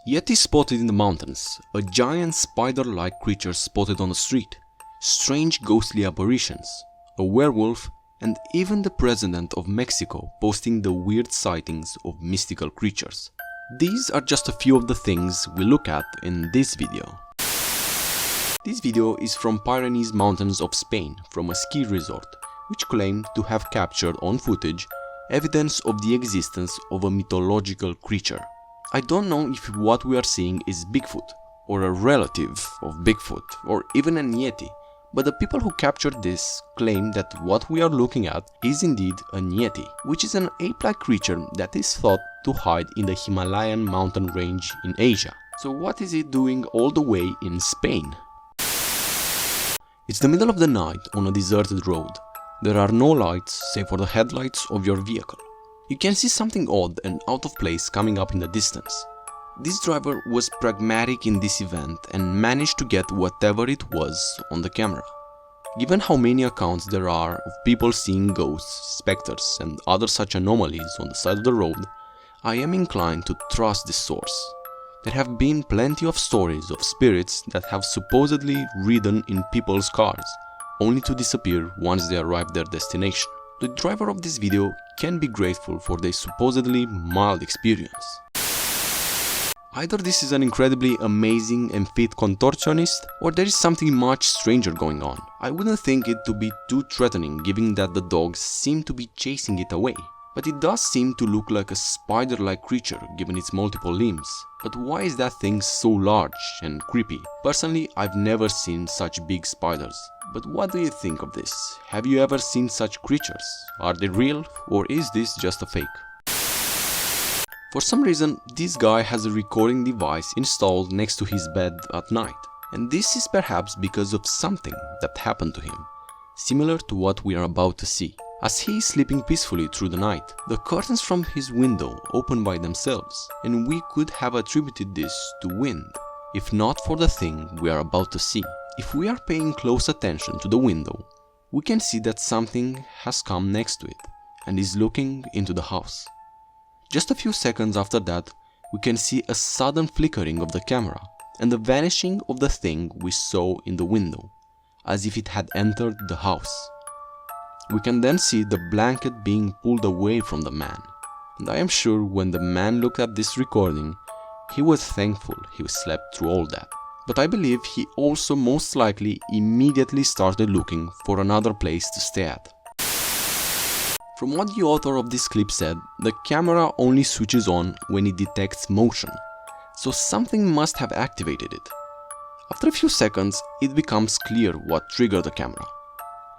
Yeti spotted in the mountains, a giant spider-like creature spotted on the street, strange ghostly apparitions, a werewolf, and even the president of Mexico posting the weird sightings of mystical creatures. These are just a few of the things we look at in this video. This video is from Pyrenees mountains of Spain, from a ski resort, which claim to have captured on footage evidence of the existence of a mythological creature. I don't know if what we are seeing is Bigfoot, or a relative of Bigfoot, or even an Yeti, but the people who captured this claim that what we are looking at is indeed a Yeti, which is an ape-like creature that is thought to hide in the Himalayan mountain range in Asia. So what is it doing all the way in Spain? It's the middle of the night on a deserted road. There are no lights save for the headlights of your vehicle. You can see something odd and out of place coming up in the distance. This driver was pragmatic in this event and managed to get whatever it was on the camera. Given how many accounts there are of people seeing ghosts, specters and other such anomalies on the side of the road, I am inclined to trust this source. There have been plenty of stories of spirits that have supposedly ridden in people's cars, only to disappear once they arrive their destination. The driver of this video can be grateful for their supposedly mild experience. Either this is an incredibly amazing and fit contortionist, or there is something much stranger going on. I wouldn't think it to be too threatening given that the dogs seem to be chasing it away. But it does seem to look like a spider-like creature given its multiple limbs. But why is that thing so large and creepy? Personally, I've never seen such big spiders. But what do you think of this? Have you ever seen such creatures? Are they real, or is this just a fake? For some reason, this guy has a recording device installed next to his bed at night. And this is perhaps because of something that happened to him, similar to what we are about to see. As he is sleeping peacefully through the night, the curtains from his window open by themselves, and we could have attributed this to wind, if not for the thing we are about to see. If we are paying close attention to the window, we can see that something has come next to it and is looking into the house. Just a few seconds after that, we can see a sudden flickering of the camera and the vanishing of the thing we saw in the window, as if it had entered the house. We can then see the blanket being pulled away from the man, and I am sure when the man looked at this recording, he was thankful he slept through all that. But I believe he also most likely immediately started looking for another place to stay at. From what the author of this clip said, the camera only switches on when it detects motion, so something must have activated it. After a few seconds, it becomes clear what triggered the camera.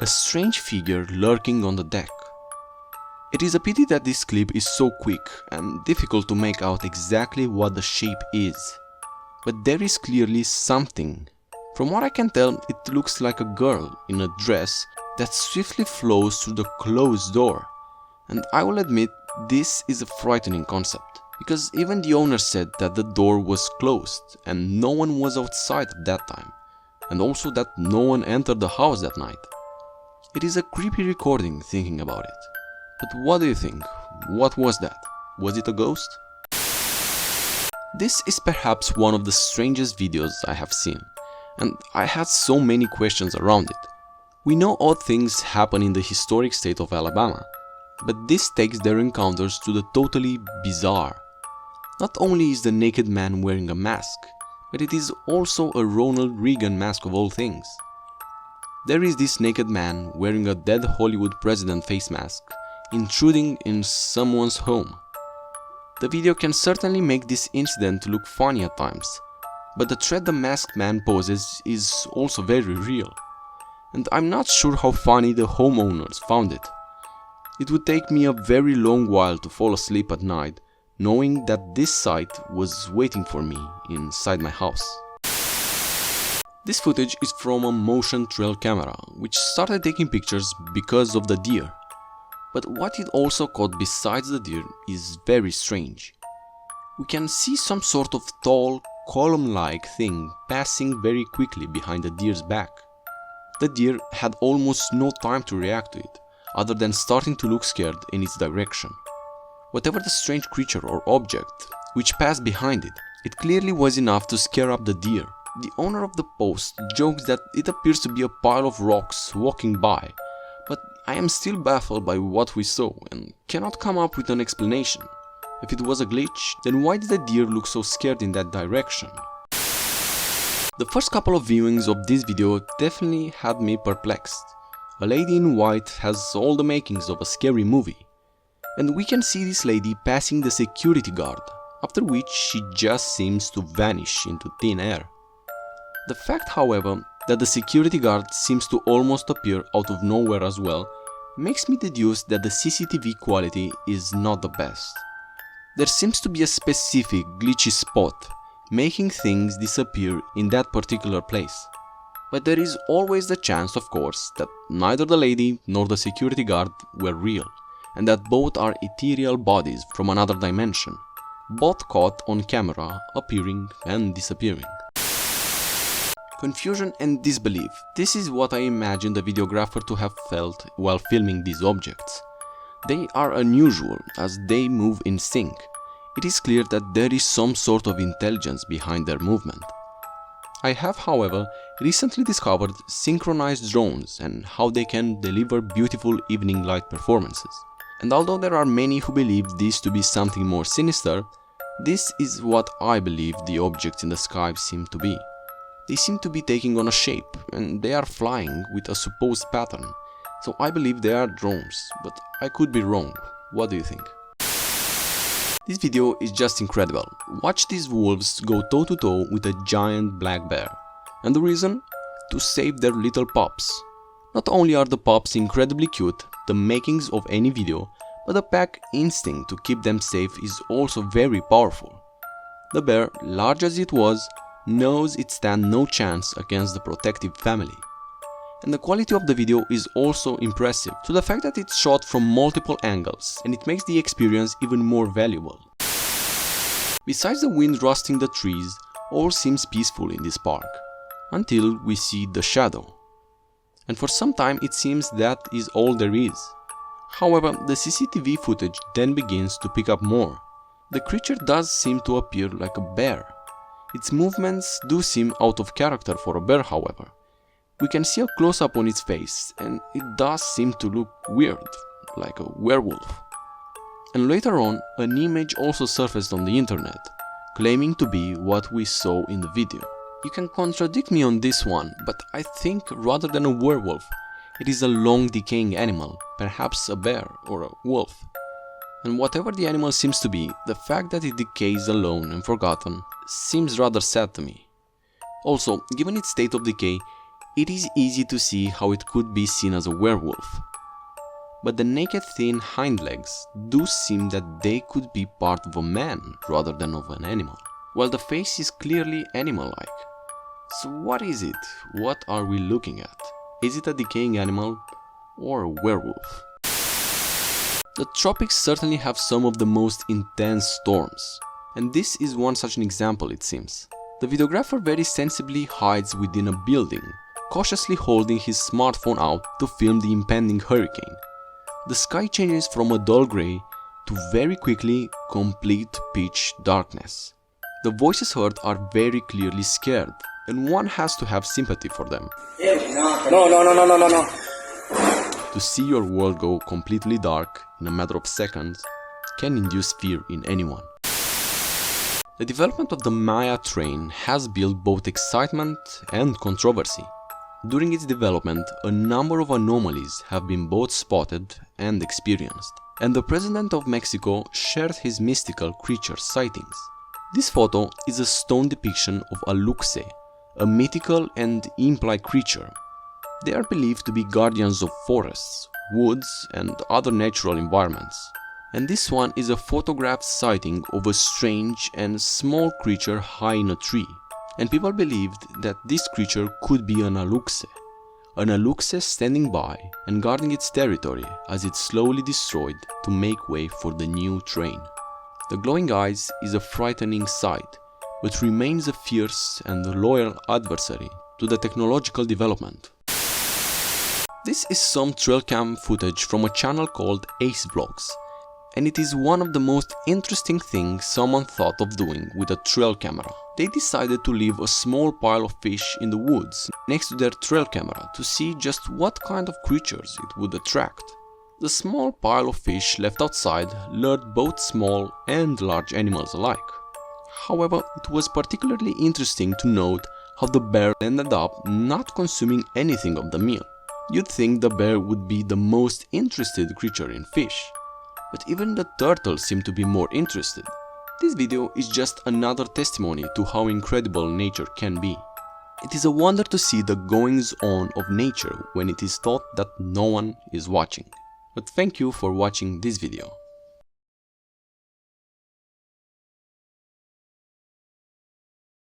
A strange figure lurking on the deck. It is a pity that this clip is so quick and difficult to make out exactly what the shape is. But there is clearly something. From what I can tell, it looks like a girl in a dress that swiftly flows through the closed door. And I will admit, this is a frightening concept, because even the owner said that the door was closed and no one was outside at that time, and also that no one entered the house that night. It is a creepy recording thinking about it. But what do you think? What was that? Was it a ghost? This is perhaps one of the strangest videos I have seen, and I had so many questions around it. We know odd things happen in the historic state of Alabama, but this takes their encounters to the totally bizarre. Not only is the naked man wearing a mask, but it is also a Ronald Reagan mask of all things. There is this naked man wearing a dead Hollywood president face mask, intruding in someone's home. The video can certainly make this incident look funny at times, but the threat the masked man poses is also very real, and I'm not sure how funny the homeowners found it. It would take me a very long while to fall asleep at night, knowing that this sight was waiting for me inside my house. This footage is from a motion trail camera, which started taking pictures because of the deer. But what it also caught besides the deer is very strange. We can see some sort of tall, column-like thing passing very quickly behind the deer's back. The deer had almost no time to react to it, other than starting to look scared in its direction. Whatever the strange creature or object which passed behind it It clearly was enough to scare up the deer. The owner of the post jokes that it appears to be a pile of rocks walking by, but I am still baffled by what we saw and cannot come up with an explanation. If it was a glitch, then why did the deer look so scared in that direction? The first couple of viewings of this video definitely had me perplexed. A lady in white has all the makings of a scary movie, and we can see this lady passing the security guard, after which she just seems to vanish into thin air. The fact, however, that the security guard seems to almost appear out of nowhere as well, makes me deduce that the CCTV quality is not the best. There seems to be a specific glitchy spot, making things disappear in that particular place. But there is always the chance, of course, that neither the lady nor the security guard were real, and that both are ethereal bodies from another dimension, both caught on camera, appearing and disappearing. Confusion and disbelief. This is what I imagine the videographer to have felt while filming these objects. They are unusual as they move in sync. It is clear that there is some sort of intelligence behind their movement. I have, however, recently discovered synchronized drones and how they can deliver beautiful evening light performances. And although there are many who believe this to be something more sinister, this is what I believe the objects in the sky seem to be. They seem to be taking on a shape, and they are flying with a supposed pattern, so I believe they are drones, but I could be wrong. What do you think? This video is just incredible. Watch these wolves go toe to toe with a giant black bear. And the reason? To save their little pups. Not only are the pups incredibly cute, the makings of any video, but the pack instinct to keep them safe is also very powerful. The bear, large as it was, knows it stands no chance against the protective family. And the quality of the video is also impressive, to the fact that it's shot from multiple angles, and it makes the experience even more valuable. Besides the wind rusting the trees, all seems peaceful in this park, until we see the shadow. And for some time it seems that is all there is. However, the CCTV footage then begins to pick up more. The creature does seem to appear like a bear. Its movements do seem out of character for a bear, however. We can see a close-up on its face, and it does seem to look weird, like a werewolf. And later on, an image also surfaced on the internet, claiming to be what we saw in the video. You can contradict me on this one, but I think rather than a werewolf, it is a long decaying animal, perhaps a bear or a wolf. And whatever the animal seems to be, the fact that it decays alone and forgotten seems rather sad to me. Also, given its state of decay, it is easy to see how it could be seen as a werewolf. But the naked thin hind legs do seem that they could be part of a man rather than of an animal, while the face is clearly animal-like. So what is it? What are we looking at? Is it a decaying animal or a werewolf? The tropics certainly have some of the most intense storms, and this is one such an example, it seems. The videographer very sensibly hides within a building, cautiously holding his smartphone out to film the impending hurricane. The sky changes from a dull grey to very quickly complete pitch darkness. The voices heard are very clearly scared, and one has to have sympathy for them. No. To see your world go completely dark in a matter of seconds can induce fear in anyone. The development of the Maya train has built both excitement and controversy. During its development, a number of anomalies have been both spotted and experienced, and the President of Mexico shared his mystical creature sightings. This photo is a stone depiction of a luxe, a mythical and imp-like creature. They are believed to be guardians of forests, woods, and other natural environments. And this one is a photographed sighting of a strange and small creature high in a tree. And people believed that this creature could be an aluxe standing by and guarding its territory as it slowly destroyed to make way for the new train. The glowing eyes is a frightening sight, but remains a fierce and loyal adversary to the technological development. This is some trail cam footage from a channel called Ace Vlogs, and it is one of the most interesting things someone thought of doing with a trail camera. They decided to leave a small pile of fish in the woods next to their trail camera to see just what kind of creatures it would attract. The small pile of fish left outside lured both small and large animals alike. However, it was particularly interesting to note how the bear ended up not consuming anything of the meal. You'd think the bear would be the most interested creature in fish, but even the turtle seemed to be more interested. This video is just another testimony to how incredible nature can be. It is a wonder to see the goings-on of nature when it is thought that no one is watching. But thank you for watching this video.